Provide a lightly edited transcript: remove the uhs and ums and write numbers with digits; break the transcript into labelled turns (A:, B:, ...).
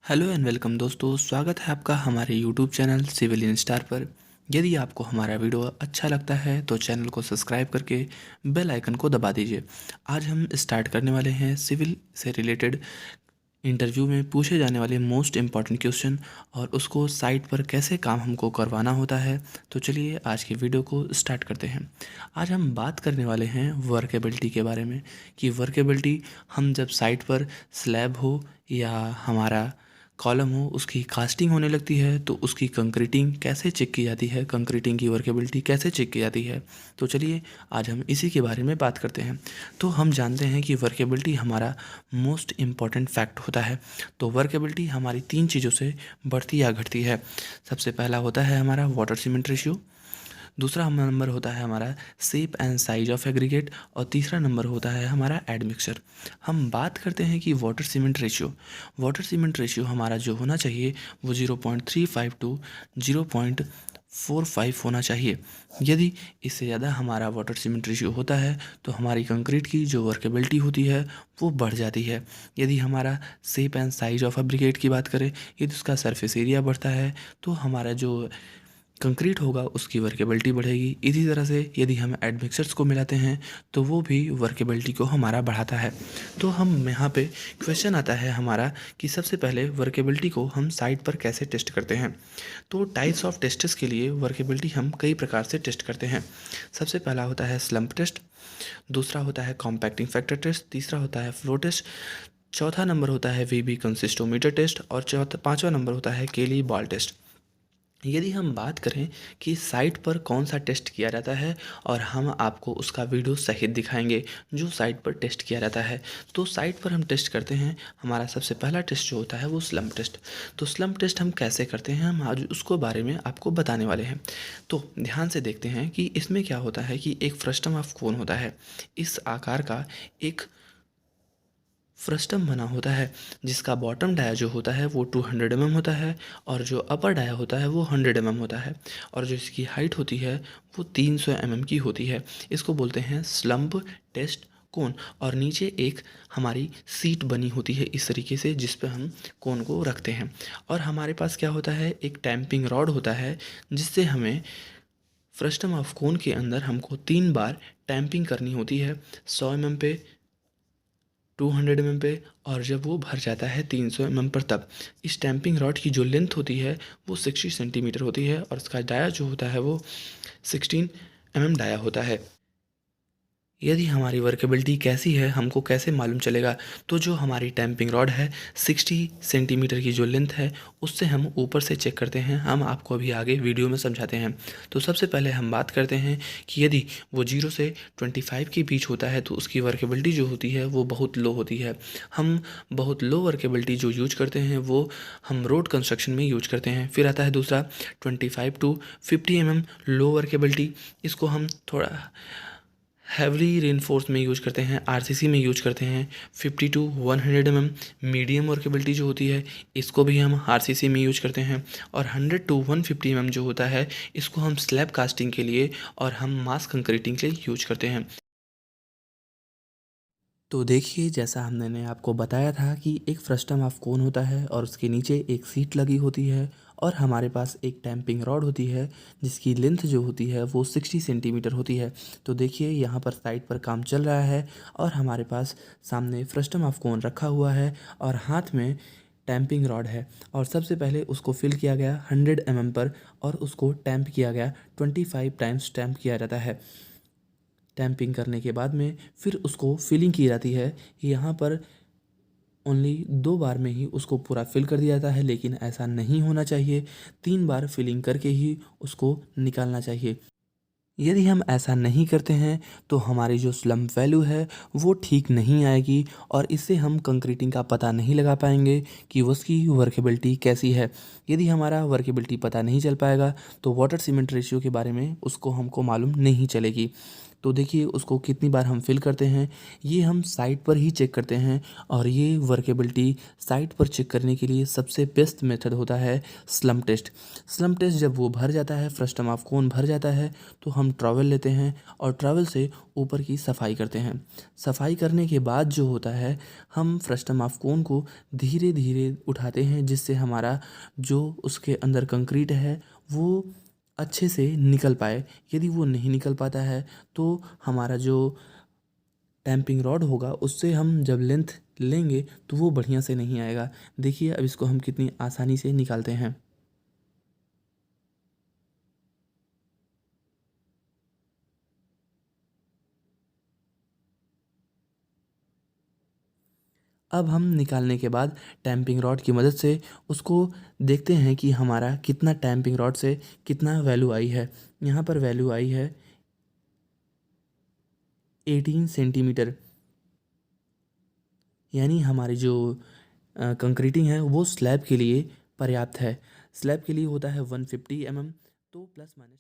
A: Hello and welcome दोस्तों, स्वागत है आपका हमारे यूट्यूब चैनल सिविलियन स्टार पर। यदि आपको हमारा वीडियो अच्छा लगता है तो चैनल को सब्सक्राइब करके बेल आइकन को दबा दीजिए। आज हम स्टार्ट करने वाले हैं सिविल से रिलेटेड इंटरव्यू में पूछे जाने वाले मोस्ट इम्पॉर्टेंट क्वेश्चन और उसको साइट पर कैसे काम हमको करवाना होता है। तो चलिए आज की वीडियो को स्टार्ट करते हैं। आज हम बात करने वाले हैं वर्केबिलिटी के बारे में कि वर्केबिलिटी हम जब साइट पर स्लैब हो या हमारा कॉलम हो उसकी कास्टिंग होने लगती है तो उसकी कंक्रीटिंग कैसे चेक की जाती है, कंक्रीटिंग की वर्केबिलिटी कैसे चेक की जाती है। तो चलिए आज हम इसी के बारे में बात करते हैं। तो हम जानते हैं कि वर्केबिलिटी हमारा मोस्ट इम्पॉर्टेंट फैक्ट होता है। तो वर्केबिलिटी हमारी तीन चीज़ों से बढ़ती या घटती है। सबसे पहला होता है हमारा वाटर सीमेंट रेशियो, दूसरा नंबर होता है हमारा shape and size of aggregate और तीसरा नंबर होता है हमारा एडमिक्सचर। हम बात करते हैं कि वाटर सीमेंट रेशियो हमारा जो होना चाहिए वो 0.35 टू 0.45 होना चाहिए। यदि इससे ज़्यादा हमारा वाटर सीमेंट रेशियो होता है तो हमारी कंक्रीट की जो वर्केबिलिटी होती है वो बढ़ जाती है। यदि हमारा shape and size of aggregate की बात करें, यदि उसका सरफेस एरिया बढ़ता है तो हमारा जो कंक्रीट होगा उसकी वर्केबिलिटी बढ़ेगी। इसी तरह से यदि हम एडमिक्सर्स को मिलाते हैं तो वो भी वर्केबिलिटी को हमारा बढ़ाता है। तो हम यहाँ पे क्वेश्चन आता है हमारा कि सबसे पहले वर्केबिलिटी को हम साइट पर कैसे टेस्ट करते हैं। तो टाइप्स ऑफ टेस्ट्स के लिए वर्केबिलिटी हम कई प्रकार से टेस्ट करते हैं। सबसे पहला होता है स्लम्प टेस्ट, दूसरा होता है कॉम्पैक्टिंग फैक्टर टेस्ट, तीसरा होता है फ्लो टेस्ट, चौथा नंबर होता है वीबी कंसिस्टोमीटर टेस्ट और पाँचवा नंबर होता है केली बॉल टेस्ट। यदि हम बात करें कि साइट पर कौन सा टेस्ट किया जाता है और हम आपको उसका वीडियो सहित दिखाएंगे जो साइट पर टेस्ट किया जाता है। तो साइट पर हम टेस्ट करते हैं, हमारा सबसे पहला टेस्ट जो होता है वो स्लम्प टेस्ट। तो स्लम्प टेस्ट हम कैसे करते हैं हम आज उसको बारे में आपको बताने वाले हैं। तो ध्यान से देखते हैं कि इसमें क्या होता है कि एक फ्रस्टम ऑफ कोन होता है, इस आकार का एक फ्रस्टम बना होता है जिसका बॉटम डाया जो होता है वो 200 mm होता है और जो अपर डाया होता है वो 100 mm होता है और जो इसकी हाइट होती है वो 300 mm की होती है। इसको बोलते हैं स्लम्प टेस्ट कोन। और नीचे एक हमारी सीट बनी होती है इस तरीके से जिस पे हम कोन को रखते हैं। और हमारे पास क्या होता है, एक टैंपिंग रॉड होता है जिससे हमें फ्रस्टम ऑफ कोन के अंदर हमको 3 बार टैंपिंग करनी होती है, 100 mm पे, 200 mm पे और जब वो भर जाता है 300 mm पर तब। इस टैंपिंग रॉड की जो लेंथ होती है वो 60 सेंटीमीटर होती है और इसका डाया जो होता है वो 16 mm डाया होता है। यदि हमारी वर्केबिलिटी कैसी है हमको कैसे मालूम चलेगा, तो जो हमारी टैंपिंग रॉड है 60 सेंटीमीटर की जो लेंथ है उससे हम ऊपर से चेक करते हैं। हम आपको अभी आगे वीडियो में समझाते हैं। तो सबसे पहले हम बात करते हैं कि यदि वो 0 से 25 के बीच होता है तो उसकी वर्केबिलिटी जो होती है वो बहुत लो होती है। हम बहुत लो वर्केबिलिटी जो यूज करते हैं वो हम रोड कंस्ट्रक्शन में यूज करते हैं। फिर आता है दूसरा 25 टू 50 mm लो वर्केबिलिटी, इसको हम थोड़ा हैवली रेनफोर्स में यूज करते हैं, आरसीसी में यूज करते हैं। 50 टू 100 mm मीडियम वर्केबिलिटी जो होती है इसको भी हम आरसीसी में यूज करते हैं। और 100 टू 150 mm जो होता है इसको हम स्लैब कास्टिंग के लिए और हम मास कंक्रीटिंग के लिए यूज करते हैं। तो देखिए जैसा हमने आपको बताया था कि एक फ्रस्टम ऑफ कोन होता है और उसके नीचे एक सीट लगी होती है और हमारे पास एक टैंपिंग रॉड होती है जिसकी लेंथ जो होती है वो 60 सेंटीमीटर होती है। तो देखिए यहाँ पर साइट पर काम चल रहा है और हमारे पास सामने फ्रस्टम ऑफ कोन रखा हुआ है और हाथ में टैंपिंग रॉड है। और सबसे पहले उसको फिल किया गया 100 mm पर और उसको टैंप किया गया 25 टाइम्स टैंप किया जाता है। टैंपिंग करने के बाद में फिर उसको फिलिंग की जाती है। यहाँ पर ओनली 2 बार में ही उसको पूरा फिल कर दिया जाता है, लेकिन ऐसा नहीं होना चाहिए। 3 बार फिलिंग करके ही उसको निकालना चाहिए। यदि हम ऐसा नहीं करते हैं तो हमारी जो स्लम्प वैल्यू है वो ठीक नहीं आएगी और इससे हम कंक्रीटिंग का पता नहीं लगा पाएंगे कि उसकी वर्केबिलिटी कैसी है। यदि हमारा वर्केबिलिटी पता नहीं चल पाएगा तो वाटर सीमेंट रेशियो के बारे में उसको हमको मालूम नहीं चलेगी। तो देखिए उसको कितनी बार हम फिल करते हैं, ये हम साइट पर ही चेक करते हैं। और ये वर्केबिलिटी साइट पर चेक करने के लिए सबसे बेस्ट मेथड होता है स्लम टेस्ट। स्लम टेस्ट जब वो भर जाता है, फ्रस्टम ऑफ कोन भर जाता है, तो हम ट्रॉवेल लेते हैं और ट्रॉवेल से ऊपर की सफाई करते हैं। सफाई करने के बाद जो होता है, हम फ्रस्टम ऑफ कोन को धीरे धीरे उठाते हैं, जिससे हमारा जो उसके अंदर कंक्रीट है वो अच्छे से निकल पाए। यदि वो नहीं निकल पाता है तो हमारा जो टैंपिंग रॉड होगा उससे हम जब लेंथ लेंगे तो वो बढ़िया से नहीं आएगा। देखिए अब इसको हम कितनी आसानी से निकालते हैं। अब हम निकालने के बाद टैंपिंग रॉड की मदद से उसको देखते हैं कि हमारा कितना टैंपिंग रॉड से कितना वैल्यू आई है। यहाँ पर वैल्यू आई है 18 सेंटीमीटर, यानी हमारी जो कंक्रीटिंग है वो स्लैब के लिए पर्याप्त है। स्लैब के लिए होता है 150 mm, तो प्लस माइनस